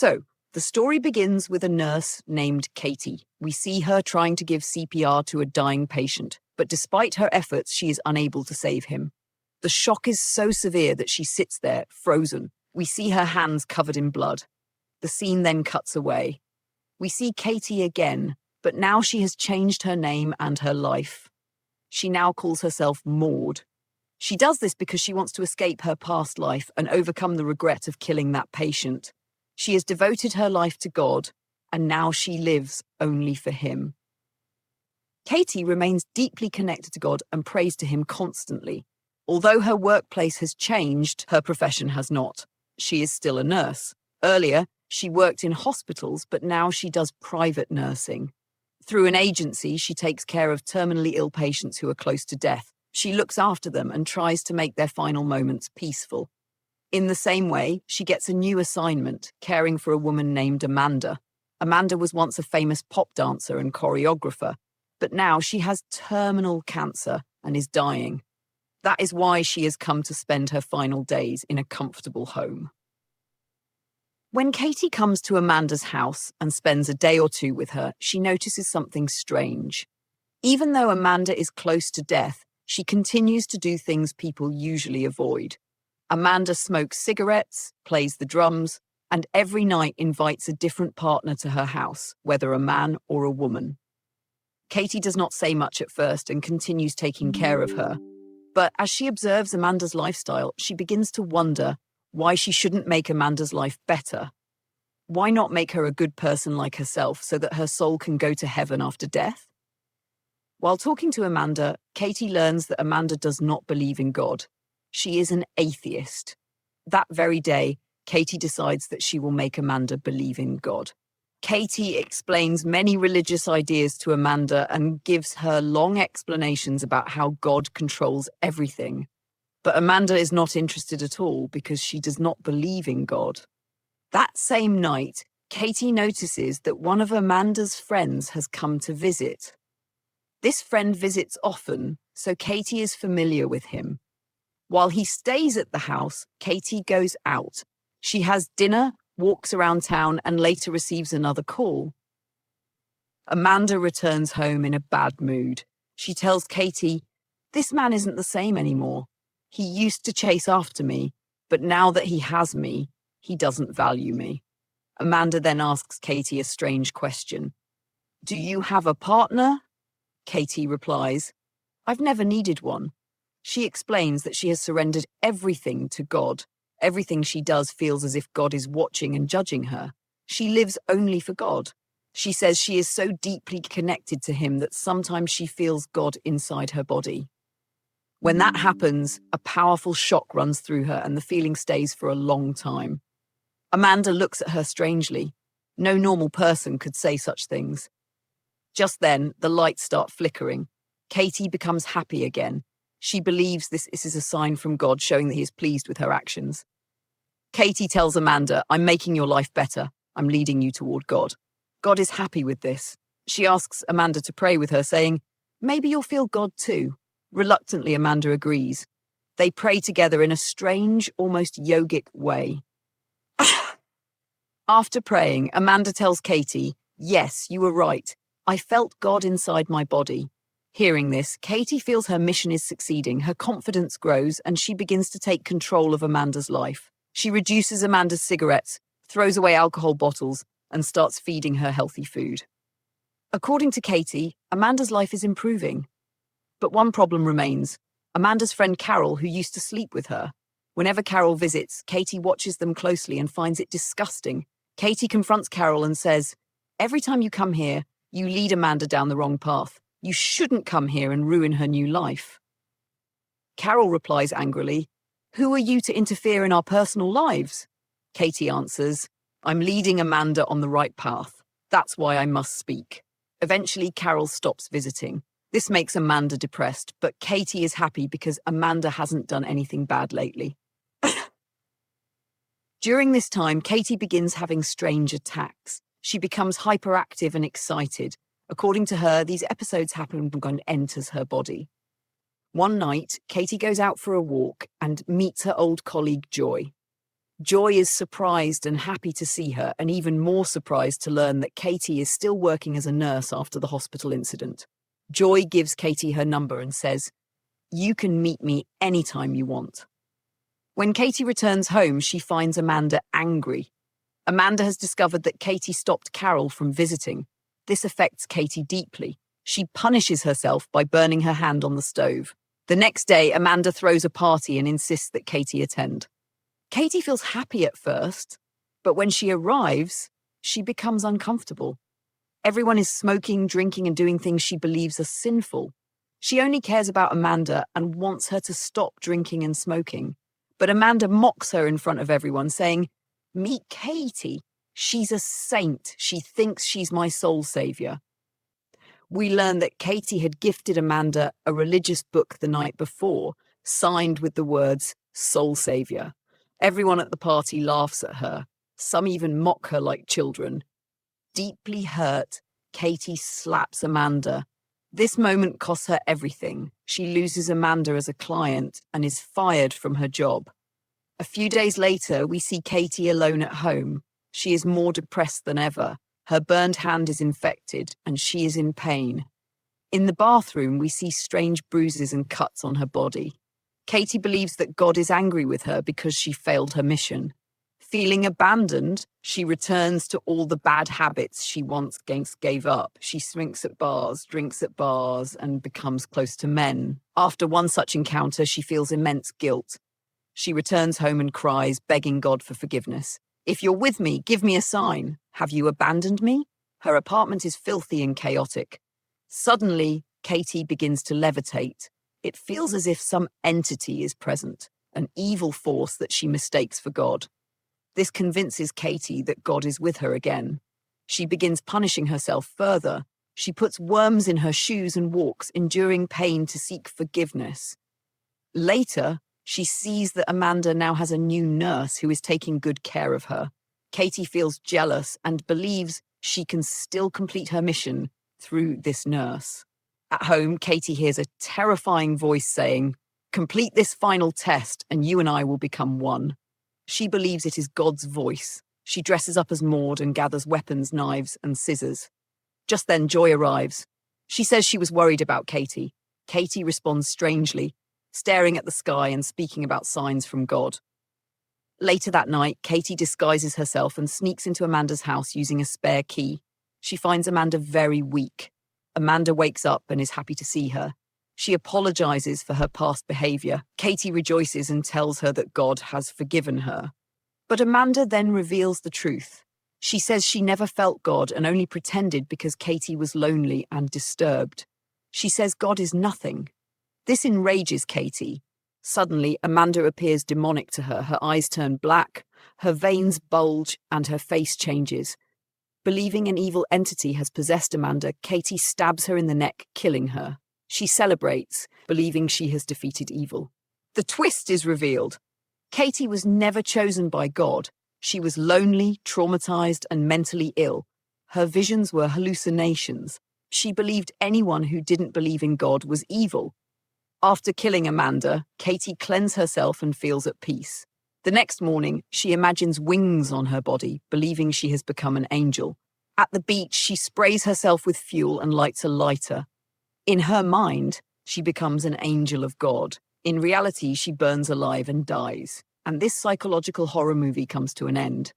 So, the story begins with a nurse named Katie. We see her trying to give CPR to a dying patient, but despite her efforts, she is unable to save him. The shock is so severe that she sits there, frozen. We see her hands covered in blood. The scene then cuts away. We see Katie again, but now she has changed her name and her life. She now calls herself Maud. She does this because she wants to escape her past life and overcome the regret of killing that patient. She has devoted her life to God, and now she lives only for Him. Katie remains deeply connected to God and prays to Him constantly. Although her workplace has changed, her profession has not. She is still a nurse. Earlier, she worked in hospitals, but now she does private nursing. Through an agency, she takes care of terminally ill patients who are close to death. She looks after them and tries to make their final moments peaceful. In the same way, she gets a new assignment, caring for a woman named Amanda. Amanda was once a famous pop dancer and choreographer, but now she has terminal cancer and is dying. That is why she has come to spend her final days in a comfortable home. When Katie comes to Amanda's house and spends a day or two with her, she notices something strange. Even though Amanda is close to death, she continues to do things people usually avoid. Amanda smokes cigarettes, plays the drums, and every night invites a different partner to her house, whether a man or a woman. Katie does not say much at first and continues taking care of her. But as she observes Amanda's lifestyle, she begins to wonder why she shouldn't make Amanda's life better. Why not make her a good person like herself so that her soul can go to heaven after death? While talking to Amanda, Katie learns that Amanda does not believe in God. She is an atheist. That very day, Katie decides that she will make Amanda believe in God. Katie explains many religious ideas to Amanda and gives her long explanations about how God controls everything. But Amanda is not interested at all because she does not believe in God. That same night, Katie notices that one of Amanda's friends has come to visit. This friend visits often, so Katie is familiar with him. While he stays at the house, Katie goes out. She has dinner, walks around town, and later receives another call. Amanda returns home in a bad mood. She tells Katie, "This man isn't the same anymore. He used to chase after me, but now that he has me, he doesn't value me." Amanda then asks Katie a strange question. "Do you have a partner?" Katie replies, "I've never needed one." She explains that she has surrendered everything to God. Everything she does feels as if God is watching and judging her. She lives only for God. She says she is so deeply connected to Him that sometimes she feels God inside her body. When that happens, a powerful shock runs through her and the feeling stays for a long time. Amanda looks at her strangely. No normal person could say such things. Just then, the lights start flickering. Katie becomes happy again. She believes this is a sign from God showing that He is pleased with her actions. Katie tells Amanda, "I'm making your life better. I'm leading you toward God." God is happy with this. She asks Amanda to pray with her, saying, "Maybe you'll feel God too." Reluctantly, Amanda agrees. They pray together in a strange, almost yogic way. After praying, Amanda tells Katie, "Yes, you were right. I felt God inside my body." Hearing this, Katie feels her mission is succeeding, her confidence grows, and she begins to take control of Amanda's life. She reduces Amanda's cigarettes, throws away alcohol bottles, and starts feeding her healthy food. According to Katie, Amanda's life is improving. But one problem remains. Amanda's friend Carol, who used to sleep with her. Whenever Carol visits, Katie watches them closely and finds it disgusting. Katie confronts Carol and says, "Every time you come here, you lead Amanda down the wrong path. You shouldn't come here and ruin her new life." Carol replies angrily, "Who are you to interfere in our personal lives?" Katie answers, "I'm leading Amanda on the right path. That's why I must speak." Eventually, Carol stops visiting. This makes Amanda depressed, but Katie is happy because Amanda hasn't done anything bad lately. During this time, Katie begins having strange attacks. She becomes hyperactive and excited. According to her, these episodes happen when God enters her body. One night, Katie goes out for a walk and meets her old colleague, Joy. Joy is surprised and happy to see her, and even more surprised to learn that Katie is still working as a nurse after the hospital incident. Joy gives Katie her number and says, "You can meet me anytime you want." When Katie returns home, she finds Amanda angry. Amanda has discovered that Katie stopped Carol from visiting. This affects Katie deeply. She punishes herself by burning her hand on the stove. The next day, Amanda throws a party and insists that Katie attend. Katie feels happy at first, but when she arrives, she becomes uncomfortable. Everyone is smoking, drinking, and doing things she believes are sinful. She only cares about Amanda and wants her to stop drinking and smoking. But Amanda mocks her in front of everyone, saying, "Meet Katie. She's a saint. She thinks she's my soul savior." We learn that Katie had gifted Amanda a religious book the night before, signed with the words "Soul Savior." Everyone at the party laughs at her. Some even mock her like children. Deeply hurt, Katie slaps Amanda. This moment costs her everything. She loses Amanda as a client and is fired from her job. A few days later, we see Katie alone at home. She is more depressed than ever. Her burned hand is infected and she is in pain. In the bathroom, we see strange bruises and cuts on her body. Katie believes that God is angry with her because she failed her mission. Feeling abandoned, she returns to all the bad habits she once gave up. She drinks at bars, and becomes close to men. After one such encounter, she feels immense guilt. She returns home and cries, begging God for forgiveness. "If you're with me, give me a sign. Have you abandoned me?" Her apartment is filthy and chaotic. Suddenly, Katie begins to levitate. It feels as if some entity is present, an evil force that she mistakes for God. This convinces Katie that God is with her again. She begins punishing herself further. She puts worms in her shoes and walks, enduring pain to seek forgiveness. Later, she sees that Amanda now has a new nurse who is taking good care of her. Katie feels jealous and believes she can still complete her mission through this nurse. At home, Katie hears a terrifying voice saying, "Complete this final test and you and I will become one." She believes it is God's voice. She dresses up as Maud and gathers weapons, knives, and scissors. Just then, Joy arrives. She says she was worried about Katie. Katie responds strangely, staring at the sky and speaking about signs from God. Later that night, Katie disguises herself and sneaks into Amanda's house using a spare key. She finds Amanda very weak. Amanda wakes up and is happy to see her. She apologizes for her past behavior. Katie rejoices and tells her that God has forgiven her. But Amanda then reveals the truth. She says she never felt God and only pretended because Katie was lonely and disturbed. She says God is nothing. This enrages Katie. Suddenly, Amanda appears demonic to her. Her eyes turn black, her veins bulge, and her face changes. Believing an evil entity has possessed Amanda, Katie stabs her in the neck, killing her. She celebrates, believing she has defeated evil. The twist is revealed. Katie was never chosen by God. She was lonely, traumatized, and mentally ill. Her visions were hallucinations. She believed anyone who didn't believe in God was evil. After killing Amanda, Katie cleanses herself and feels at peace. The next morning, she imagines wings on her body, believing she has become an angel. At the beach, she sprays herself with fuel and lights a lighter. In her mind, she becomes an angel of God. In reality, she burns alive and dies. And this psychological horror movie comes to an end.